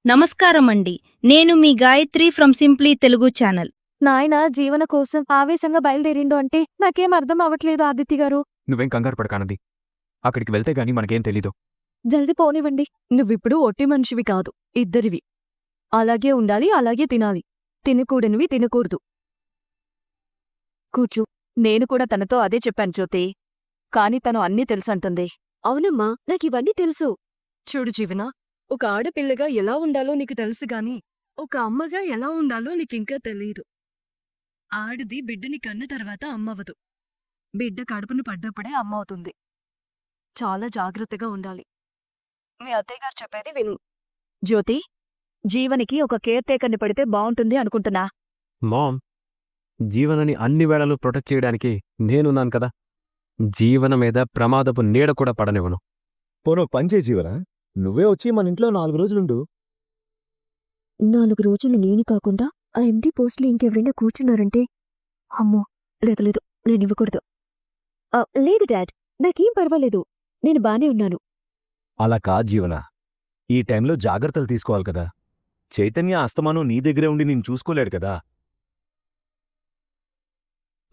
నమస్కారమండి. నేను మీ Gayatri from simply Telugu channel. నాయన జీవన కోసం ఆవేశంగా బయలుదేరిండు అంటే నాకేం అర్థం అవ్వట్లేదు ఆదిత్య గారు. నువ్వేం కంగారు పడకానంది. అక్కడికి వెళ్తే గాని మనకేం తెలీదు. జల్ది పోనివ్వండి. నువ్విప్పుడు ఒట్టి మనిషివి కాదు, ఇద్దరివి. అలాగే ఉండాలి, అలాగే తినాలి. తినకూడనివి తినకూడదు. కూర్చో. నేను కూడా తనతో అదే చెప్పాను జ్యోతి. కాని తను అన్నీ తెలుసంటుంది. అవునమ్మా, నాకివన్నీ తెలుసు. చూడు జీవన, ఒక ఆడపిల్లగా ఎలా ఉండాలో నీకు తెలుసు గాని ఒక అమ్మగా ఎలా ఉండాలో నీకింకా తెలీదు. ఆడది బిడ్డని కన్న తర్వాత అమ్మవదు. బిడ్డ కడుపును పడ్డప్పుడే అమ్మ అవుతుంది. చాలా జాగ్రత్తగా ఉండాలి. మీ అత్తయ్యగారు చెప్పేది విను. జ్యోతి, జీవనికి ఒక కేర్ టేకర్ని పెడితే బావుంటుంది అనుకుంటున్నా. మామ్, జీవనని అన్ని వేళలు ప్రొటెక్ట్ చేయడానికి నేనున్నాను కదా. జీవన మీద ప్రమాదపు నీడ కూడా పడనివ్వను. పోనో పనిచే జీవన, నువ్వే వచ్చి మన ఇంట్లో 4 రోజులుండు. 4 రోజులు నేను కాకుండా ఆ ఎంటీ పోస్టులు ఇంకెవరైనా కూర్చున్నారంటే అమ్మో, లేదు లేదు, నేనివ్వకూడదు. లేదు డాడ్, నాకేం పర్వాలేదు, నేను బానే ఉన్నాను. అలా కాదు జీవన, ఈ టైంలో జాగ్రత్తలు తీసుకోవాలి కదా. చైతన్య అస్తమానం నీ దగ్గరే ఉండి నేను చూసుకోలేడు కదా.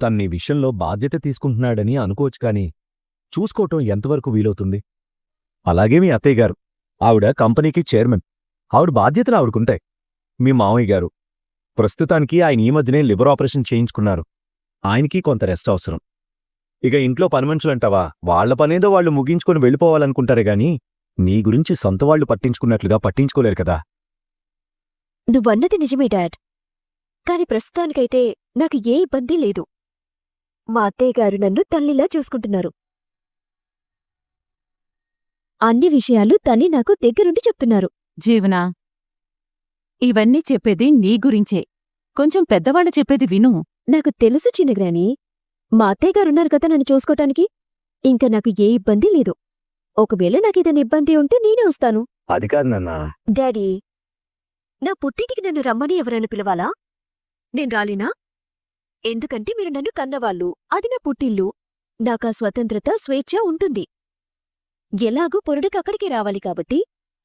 తన్ని విషయంలో బాధ్యత తీసుకుంటున్నాడని అనుకోవచ్చు కాని చూసుకోవటం ఎంతవరకు వీలవుతుంది? అలాగే మీ అత్తయ్య గారు, ఆవిడ కంపెనీకి చైర్మన్. ఆవిడ బాధ్యతలు ఆవిడకుంటాయి. మీ మామయ్య గారు ప్రస్తుతానికి ఆయన ఈ మధ్యనే లివర్ ఆపరేషన్ చేయించుకున్నారు. ఆయనకి కొంత రెస్ట్ అవసరం. ఇక ఇంట్లో పనిమనుషులంటావా, వాళ్ల పనేదో వాళ్లు ముగించుకొని వెళ్ళిపోవాలనుకుంటారే గాని నీ గురించి సొంతవాళ్లు పట్టించుకున్నట్లుగా పట్టించుకోలేరు కదా. నువ్వన్నది నిజమే డాడ్, కాని ప్రస్తుతానికైతే నాకు ఏ ఇబ్బంది లేదు. మా అత్తయ్యగారు నన్ను తల్లిలా చూసుకుంటున్నారు. అన్ని విషయాలు తనే నాకు దగ్గరుండి చెప్తున్నారు. జీవనా, ఇవన్నీ చెప్పేది నీ గురించే. కొంచెం పెద్దవాళ్ళు చెప్పేది విను. నాకు తెలుసు చిన్నగ్రాని, మా అత్తయ్యగారున్నారు కదా నన్ను చూసుకోటానికి. ఇంకా నాకు ఏ ఇబ్బంది లేదు. ఒకవేళ నాకేదైనా ఇబ్బంది ఉంటే నేనే వస్తాను. అది కాదు నాన్నా. డాడీ, నా పుట్టింటికి నన్ను రమ్మని ఎవరైనా పిలవాలా? నేను రాలేనా? ఎందుకంటే మీరు నన్ను కన్నవాళ్ళు, అది నా పుట్టిల్లు. నాకా స్వతంత్రత, స్వేచ్ఛ ఉంటుంది. ఎలాగూ పొరుడికక్కడికి రావాలి కాబట్టి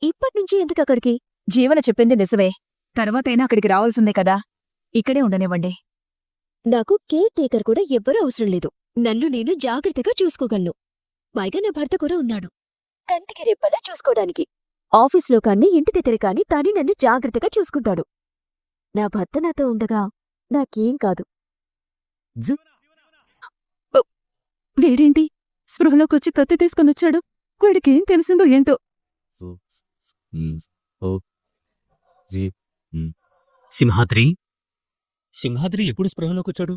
ఇప్పట్నుంచి ఎందుకక్కడికి? జీవన చెప్పింది నిజమే. తర్వాతైనా అక్కడికి రావాల్సిందే కదా. ఇక్కడే ఉండనివ్వండి. నాకు కేర్ టేకర్ కూడా ఎవ్వరూ అవసరం లేదు. నన్ను నేను జాగ్రత్తగా చూసుకోగలను. పైగా నా భర్త కూడా ఉన్నాడు, కంటికి రెప్పలా చూసుకోవడానికి. ఆఫీస్లో కాన్ని ఇంటి దగ్గర కాని తానే నన్ను జాగ్రత్తగా చూసుకుంటాడు. నా భర్త నాతో ఉండగా నాకేం కాదు. వేరేంటి స్పృహలోకొచ్చి కత్తి తీసుకొనొచ్చాడు? వాడికేం తెలిసిందో ఏంటో. సింహాద్రి సింహాద్రి ఎప్పుడు స్పృహలోకొచ్చాడు?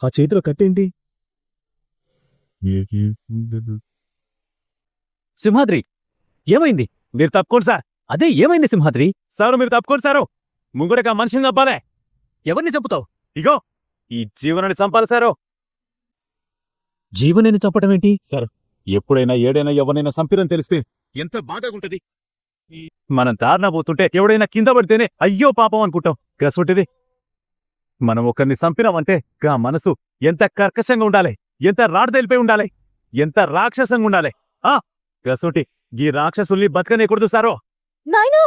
ఆ చేతిలో కట్టేంటి? సింహాద్రి, ఏమైంది? మీరు తప్పుకోండి సార్. అదే ఏమైంది సింహాద్రి? సారు మీరు తప్పుకోండి సారు. ముంగడక మనిషిని చంపాలే. ఎవరిని చంపుతావు? ఇగో ఈ జీవనాన్ని చంపాలి సారు. జీవనేని చంపటమేంటి? సార్, ఎప్పుడైనా ఏడైనా ఎవరినైనా చంపిరని తెలిస్తే ఎంత బాధగుంటది. మనం దారిన పోతుంటే ఎవడైనా కింద పడితేనే అయ్యో పాపం అనుకుంటాం. గసొట్టిది మనం ఒకరిని చంపినామంటే గా మనసు ఎంత కర్కశంగా ఉండాలి, ఎంత రాడదెలిపోయి ఉండాలి, ఎంత రాక్షసంగా ఉండాలి. గసొట్టి ఈ రాక్షసుల్ని బతకనేకూడదు సారో. నాయనా,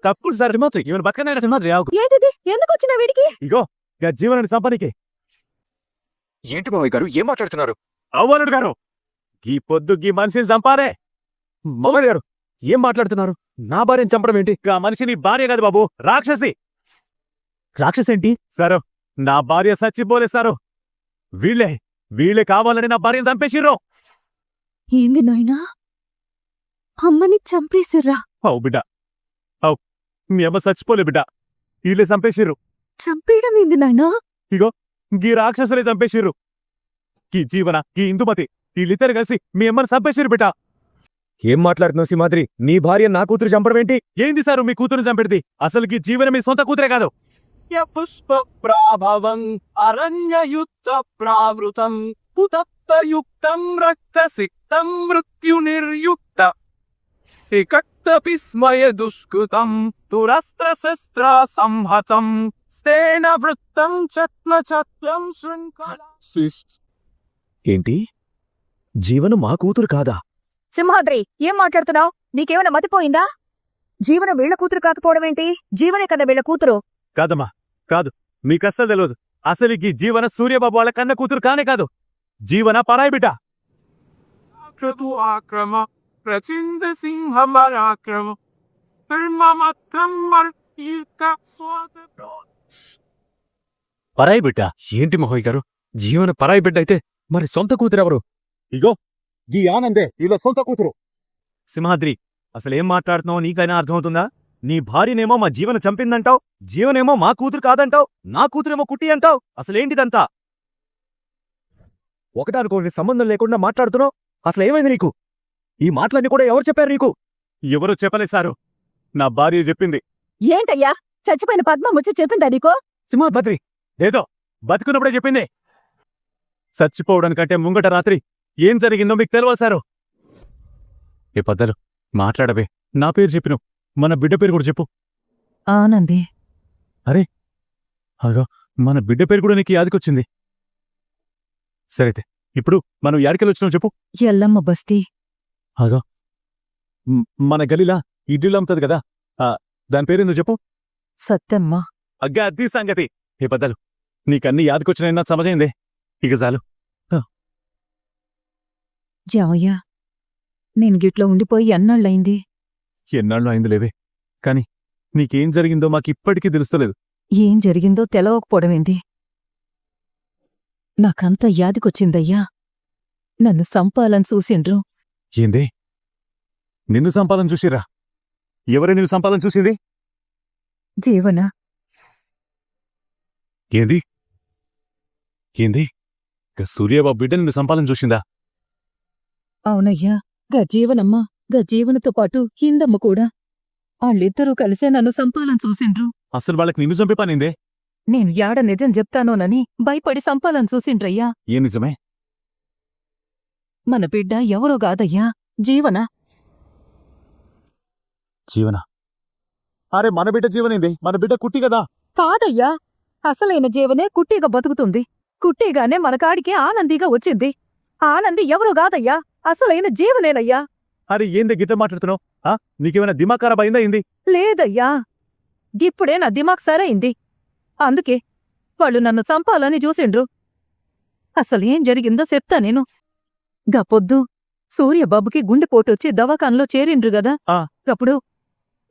తప్పుడు సార్ సింహాద్రి, ఈమెను బతకనైనా సింహాద్రి ఆగు. ఏంటిది? ఎందుకొచ్చినా వీడికి? ఇగో గా జీవనాన్ని చంపనీకి. ఏంటి మావయ్య గారు, ఏం మాట్లాడుతున్నారు? అవ్వనుడు గారు, గీ పొద్దు గీ మనిషిని చంపారే. మావయ్య గారు, ఏం మాట్లాడుతున్నారు? నా భార్యను చంపడం ఏంటి? గా మనిషిని భార్య కాదు బాబు, రాక్షసి. రాక్షసేంటి? సారు, నా భార్య చచ్చిపోలే సారు. వీళ్ళే కావాలని నా భార్యను చంపేసిర్రు. ఏంది నాయనా, అమ్మని చంపేసిర్రా? అవు బిడ్డ, అవు మీ అమ్మ చచ్చిపోలే బిడ్డ, వీళ్ళే చంపేసిర్రు. చంపేయడం ఏంది నాయనా? గీ రాక్షసులే చంపేసిర్రు. గీ జీవన, గీ ఇందుమతి, వీళ్ళిద్దరు కలిసి మీ అమ్మని చంపేసిర్రు బిడ్డ. ఏం మాట్లాడుతున్నావు సింహాద్రి? నీ భార్య నా కూతురు చంపడం ఏంటి? ఏంది సారు మీ కూతురుని చంపెడిది? అసలు గీ జీవన మీ సొంత కూతురే కాదు. పుష్ప ప్రాభవం అరణ్యయుక్త ప్రావృతం పుతత్తయుక్తం రక్తసిక్తం మృత్యునిర్యుక్త వికక్త విస్మయ దుష్కృతం దురస్త్రశస్త్ర సంహతం స్తేన వృత్తం చత్నం శృంఖల. ఏంటి? జీవన మా కూతురు కాదా? సింహాద్రి, ఏం మాట్లాడుతున్నావు? నీకేమైనా మతిపోయిందా? జీవన వీళ్ళ కూతురు కాకపోవడమేంటి? జీవనే కదా వీళ్ళ కూతురు. కాదమ్మా, కాదు. మీకస్సలు తెలియదు. అసలు ఈ జీవన సూర్యబాబు వాళ్ళ కన్న కూతురు కానే కాదు. జీవన పరాయి బిడ్డ. క్రతు ఆక్రమ ప్రచింద సింహమరాక్రమ ధర్మమత్తం మర్యిత స్వాత పరాయి బిడ్డ. ఏంటి మహోయ్ గారు, జీవన పరాయి బిడ్డ అయితే మరి సొంత కూతురెవరు? ఇగో ఈ ఆనందే వీళ్ళ సొంత కూతురు. సింహాద్రి, అసలేం మాట్లాడుతున్నావో నీకైనా అర్థమవుతుందా? నీ భార్యనేమో మా జీవన చంపిందంటావు, జీవనేమో మా కూతురు కాదంటావు, నా కూతురేమో కుట్టి అంటావు. అసలేంటిదంతా? ఒకటానుకోని సంబంధం లేకుండా మాట్లాడుతున్నావు. అసలేమైంది నీకు? ఈ మాటలన్నీ కూడా ఎవరు చెప్పారు నీకు? ఎవరు చెప్పలేదు సారు, నా భార్య చెప్పింది. ఏంటయ్యా, చచ్చిపోయిన పద్మం వచ్చి చెప్పిందా నీకో? సింహాద్రి, ఏదో బతుకున్నప్పుడే చెప్పింది. చచ్చిపోవడానికంటే ముంగట రాత్రి ఏం జరిగిందో మీకు తెలియదు సారు. ఏ పద్దలు మాట్లాడవే. నా పేరు చెప్పిను, మన బిడ్డ పేరు కూడా చెప్పు. ఆనంది. అగో, మన బిడ్డ పేరు కూడా నీకు యాదికొచ్చింది. సరైతే ఇప్పుడు మనం యాడికెళ్ళొచ్చినావు చెప్పు. ఎల్లమ్మ బస్తీ. అగో, మన గలీలా ఇడ్లీలు అమ్ముతుంది కదా, దాని పేరేందో చెప్పు. సత్తమ్మ. అగ్గా అద్దీ సంగతి. ఏ పద్దలు నీకన్నీ యాదికొచ్చినా సమజైందే. ఇక చాలు. జావయ్యా, నేను గిట్ల ఉండిపోయి ఎన్నాళ్ళయింది. ఎన్నాళ్ళు అయింది లేవే, కాని నీకేం జరిగిందో మాకిప్పటికీ తెలుస్తలేదు. ఏం జరిగిందో తెలవకపోవడమేంది? నాకంత యాదికొచ్చిందయ్యా. నన్ను సంపాలని చూసిండ్రు. ఏందే, నిన్ను సంపాదన చూసిరా? ఎవరే నిన్ను సంపాదన చూసింది? జీవన. ఏంది ఏంది సూర్యబాబు బిడ్డ నిన్ను సంపాదన చూసిందా? అవునయ్యా, జీవనమ్మ, జీవనతో పాటు హిందమ్మ కూడా. వాళ్ళిద్దరూ కలిసే నన్ను సంపాలని చూసిండ్రు. అసలు వాళ్ళకి నిన్ను చంపే పనిందే? నేను యాడ నిజం చెప్తానోనని భయపడి సంపాలని చూసిండ్రయ్యా. ఏం నిజమే? మన బిడ్డ ఎవరో కాదయ్యా, జీవన. జీవన? అరే, మన బిడ్డ జీవనేంది? మన బిడ్డ కుట్టి కదా. కాదయ్యా, అసలైన జీవనే కుట్టిగా బతుకుతుంది. కుట్టిగానే మన కాడికి ఆనందిగా వచ్చింది. ఆనంది ఎవరో కాదయ్యా, అసలైన జీవనేనయ్యా. అరే, ఏందే గిట్ల మాట్లాడుతున్నావు? నీకేమైనా దిమాగ్ ఖరాబ్ అయిందా ఏంది? లేదయ్యా, గిప్పుడే నా దిమాగ్ సరైంది. అందుకే వాళ్ళు నన్ను చంపాలని చూసిండ్రు. అసలేం జరిగిందో చెప్తా నేను. గప్పొద్దు సూర్యబాబుకి గుండెపోటొచ్చి దవాఖాన్లో చేరిండ్రు గదా. ఆ. గప్పుడు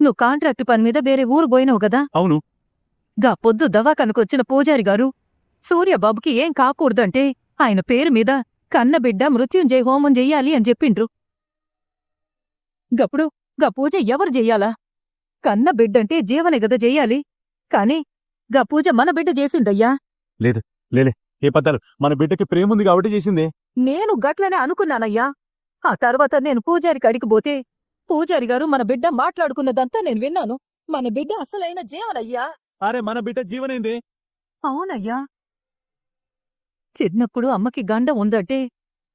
నువ్వు కాంట్రాక్టు పని మీద వేరే ఊరు పోయినావు గదా. అవును. గప్పొద్దు దవాఖానకొచ్చిన పూజారి గారు సూర్యబాబుకి ఏం కాకూడదంటే ఆయన పేరు మీద కన్నబిడ్డ మృత్యుంజయ హోమం చెయ్యాలి అని చెప్పిండ్రు. గప్పుడు గా పూజ ఎవరు చెయ్యాలా? కన్నబిడ్డంటే జీవనే గదా చెయ్యాలి. కాని గా పూజ మన బిడ్డ చేసిందయ్యా. లేలే, ఏ పద్దాలు మన బిడ్డకి ప్రేముంది కాబట్టి చేసిందే. నేను గట్లనే అనుకున్నానయ్యా. ఆ తర్వాత నేను పూజారి కాడికి పోతే పూజారి గారు మన బిడ్డ మాట్లాడుకున్నదంతా నేను విన్నాను. మన బిడ్డ అసలైన జీవనయ్యా. అరే, మన బిడ్డ జీవనేందే? అవునయ్యా. చిన్నప్పుడు అమ్మకి గండం ఉందంటే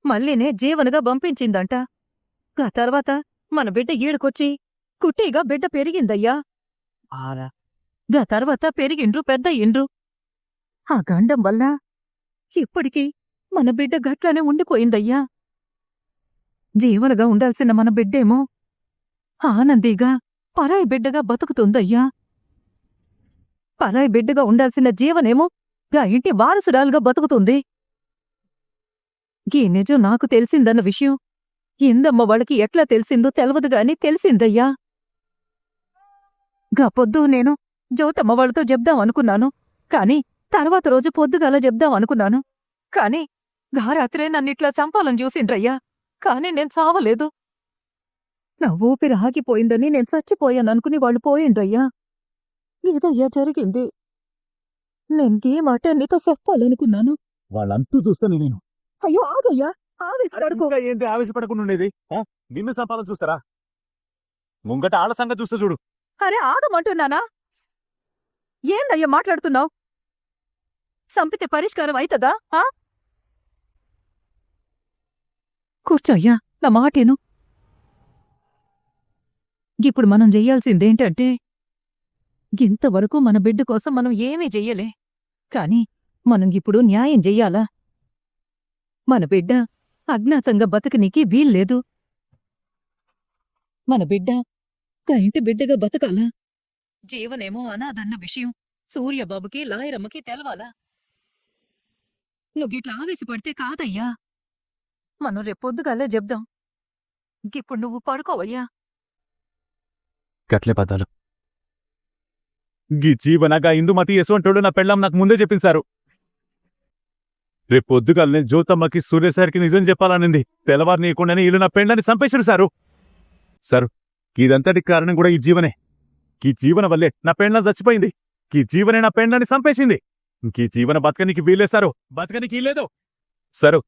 మళ్ళీనే జీవనగా పంపించిందంట. ఆ తర్వాత మన బిడ్డ ఈడుకొచ్చి కుట్టిగా బిడ్డ పెరిగిందయ్యా. గా తర్వాత పెరిగిండ్రు, పెద్దయిండ్రు. ఆ గండం వల్ల ఇప్పటికీ మన బిడ్డ గట్లనే ఉండిపోయిందయ్యా. జీవనగా ఉండాల్సిన మన బిడ్డేమో ఆనందిగా పరాయి బిడ్డగా బతుకుతుందయ్యా. పరాయి బిడ్డగా ఉండాల్సిన జీవనేమో గా ఇంటి వారసురాలుగా బతుకుతుంది. ఈ నిజం నాకు తెలిసిందన్న విషయం ఇందమ్మ వాళ్ళకి ఎట్లా తెలిసిందో తెలవదు గాని తెలిసిందయ్యా. గా పొద్దు నేను జ్యోతమ్మ వాళ్ళతో చెప్దాం అనుకున్నాను. కాని తర్వాత రోజు పొద్దుగాల చెప్దాం అనుకున్నాను. కాని గా రాత్రే నన్నిట్లా చంపాలని చూసిండ్రయ్యా. కాని నేను చావలేదు. నా ఊపిరి ఆగిపోయిందని నేను చచ్చిపోయాననుకుని వాళ్ళు పోయిండ్రయ్యా. ఇదయ్యా జరిగింది. నేనీ మాట నీతో చెప్పాలనుకున్నాను. వాళ్ళంతూ చూస్తాను నేను. అయ్యో ఆగయ్యా, ఆవేశపడుకో. ఇంకా ఏంది ఆవేశపడకుండా ఉండేది? నిన్ను సంపాదన చూస్తారా? ముంగట ఆళ్ళ సంగతి చూస్తే చూడు. అరే ఆగమంటున్నానా? ఏందయ్యా మాట్లాడుతున్నావు? సంపితే పరిష్కారం అయితదా? కూర్చోయ్యా, నా మాటేను. ఇప్పుడు మనం చెయ్యాల్సిందేంటంటే ఇంతవరకు మన బిడ్డ కోసం మనం ఏమీ చెయ్యలే. కాని మనం ఇప్పుడు న్యాయం చెయ్యాలా? మన బిడ్డ అజ్ఞాతంగా బతకనీకి వీల్లేదు. మన బిడ్డ గా ఇంటి బిడ్డగా బతకాలా? జీవనేమో అనాథన్న విషయం సూర్యబాబుకి లాయరమ్మకి తెలవాలా? నువ్వు ఇట్లా ఆవేశపడితే కాదయ్యా. మనం రేపొద్దుగాలే చెప్దాం. ఇప్పుడు నువ్వు పడుకోవయ్యా. గట్లే పదాలు. గీ జీవనగా ఇందుమతి యశ్వంతుడు నా పెళ్ళాం నాకు ముందే చెప్పించారు. రేపు పొద్దుగాలనే జ్యోతమ్మకి సూర్యసారికి నిజం చెప్పాలనింది. తెల్లవారు నీకుండానే ఇల్లు నా పెళ్ళని చంపేశారు సారు. సారు, ఇదంతటికి కారణం కూడా ఈ జీవనే. ఈ జీవన వల్లే నా పెళ్ళ చచ్చిపోయింది. ఈ జీవనే నా పెళ్ళని చంపేసింది. ఈ జీవన బతకనికి వీలేసారు, బతకనికి లేదు. సరు,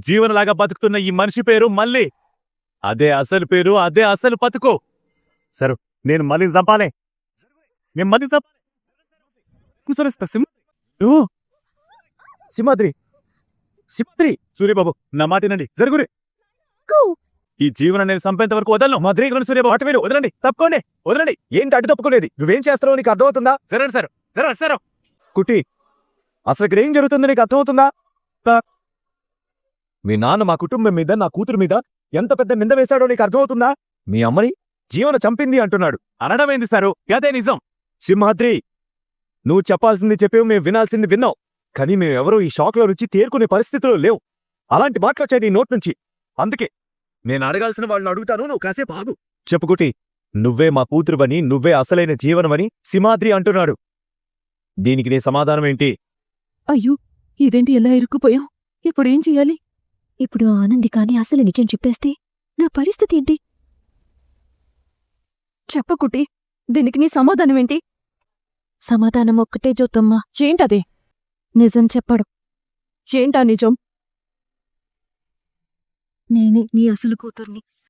జీవనలాగా బతుకుతున్న ఈ మనిషి పేరు మళ్ళీ. అదే అసలు పేరు, అదే అసలు బతుకు. సరు, నేను మళ్ళీ చంపాలే. నేను మళ్ళీ చంపాలి. సింహాద్రి, సింహాద్రి, సూర్యబాబు నా మాటినండి, జరుగురి. ఈ జీవన నేను చంపేంత వరకు వదలను. మా ద్రీగులను సూర్యబాబు అటు మీరు వదలండి, తప్పుకోండి, వదలండి. ఏంటి అడ్డు తప్పుకోలేదు? నువ్వేం చేస్తారో నీకు అర్థమవుతుందా? జరగండి సార్, జరగండి సార్. కుట్టి, అసలు ఇక్కడ ఏం జరుగుతుందో నీకు అర్థమవుతుందా? మీ నాన్న మా కుటుంబం మీద, నా కూతురు మీద ఎంత పెద్ద నింద వేశాడో నీకు అర్థమవుతుందా? మీ అమ్మని జీవన చంపింది అంటున్నాడు. అనడమేంది సారు, అదే నిజం. సింహాద్రి, నువ్వు చెప్పాల్సింది చెప్పేవు, మేము వినాల్సింది విన్నావు. కానీ మేమెవరూ ఈ షాక్లో నుంచి తేరుకునే పరిస్థితిలో లేవు. అలాంటి మాట్లాడే నీ నోట్ నుంచి. అందుకే నేను అడగాల్సిన వాళ్ళని అడుగుతాను, నువ్వు కాసేపు ఆగు. చెప్పుకుటి, నువ్వే మా కూతురువని, నువ్వే అసలైన జీవనమని సింహాద్రి అంటున్నాడు. దీనికి నీ సమాధానం ఏంటి? అయ్యో, ఇదేంటి ఎలా ఇరుక్కుపోయాం? ఇప్పుడేం చెయ్యాలి? ఇప్పుడు ఆనంది కాని అసలు నిజం చెప్పేస్తే నా పరిస్థితి ఏంటి? చెప్పకుటి, దీనికి నీ సమాధానమేంటి? సమాధానం ఒక్కటే జ్యోతమ్మ. ఏంటది? నిజం చెప్పడు. ఏంటా నిజం? నేనే నీ అసలు కూతుర్ని.